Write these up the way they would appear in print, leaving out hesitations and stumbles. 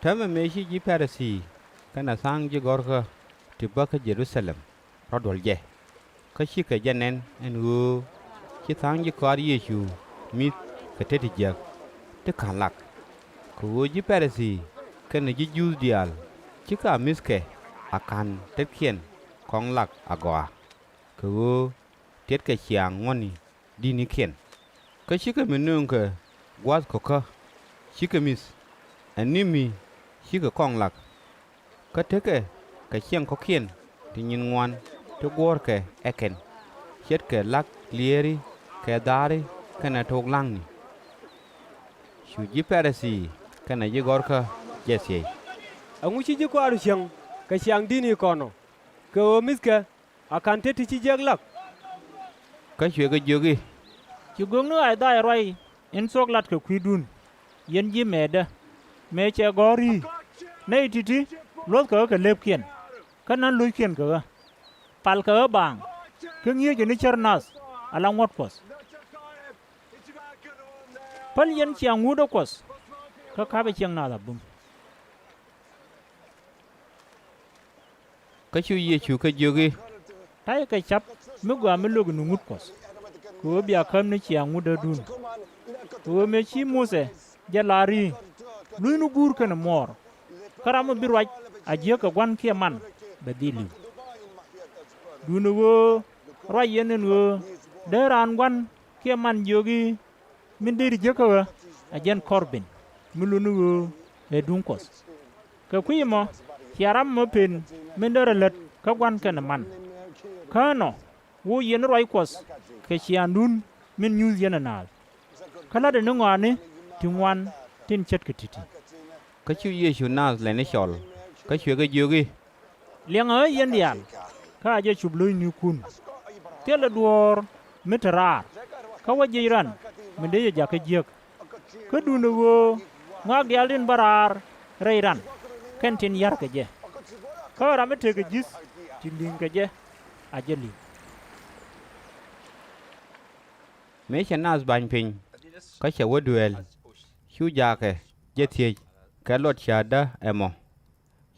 Tama me shi ji Pharisee kana sang ji gorga tibba ka Jerusalem rodol je ka shi ka janen en go shi sang ji kar Yesu mit ka teti jak te kan lak ko ji Pharisee kana ji Jews dial chi ka miske akan tet kien kong lak agwa ko tiết cái chiang ngoni đi ní kien cái chiếc cái mình nương cái quát có cơ chiếc cái mis animi chiếc cái con lạc cái thế cái chiang có kien thì nhìn ngoan tôi quát cái eken chết cái lạc lieri cái dari cái này thuộc lăng nè chú giúp Pharisee cái này dưới gót cơ Jesse ông chỉ có ở chiang cái chiang đi ní con nó cái mis cái akan thế thì chỉ giặc lạc cái chuyện cái gì Chu gong nu ai dai roi in sok lat ke kuidun yen ji mede me che gori nei titi lot ka lep kien kanan lui kien ka pal ka bang ke ngie je ni charnas alang wat pos pal yen chiang ngu do kos ka be chiang na da bum cái chuyện cái gì tai ka chap mu gwa me log nu ngut kos ko bia kam ni chiang ngu da dun ko me chi muse jalari lui nu gur kana mor karam bi roj aje ka gwan ke man badili dunu wo roj yenen wo deran gwan ke man yogi min diri je ka ajen korbin mulunu wo e dunkos ka kuyimo kiaram mo pen min dara let ka gwan kana man kano wo yen roj kos ke chiandun min news yenanal kala de ngwane tingwan tin chet kititi cái chuyện Yesu nas lên nó chol cái chuyện cái gì liang yen dial ka je chublui ni kun tela duor mitrar ka wajiran mende ja ka jek ka dunu wo ngak dial din barar reiran kentin yar ka je ka ramete ka jis tinding ka je ajeli mấy chân nas bành pin cái chuyện vô duel chú già cái dễ thiệt cái lót chả đó em mò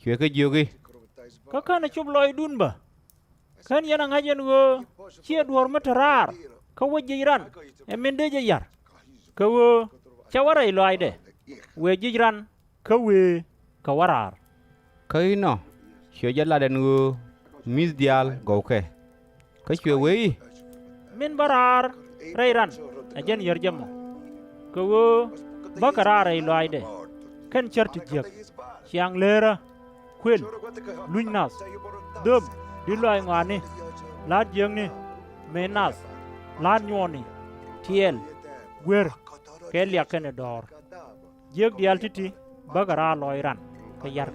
chuyện cái gì ka kana chubloi dun ba kan yana ngajen go chia duor mitrar ka wajiran mende je yar ka wo chawarai loai de we jiran ka we ka warar cái nó chuyện giờ là đàn ngư miss dial gấu cái chuyện vậy min barar reiran ajen yerjam ko wo bakara rai loide kan charti jek chiang lera kwen luinas dum diloi ngani lat jeng ni menas lat nyoni tiel gwer ke liak ken dor jek dial titi bakara loiran ka yar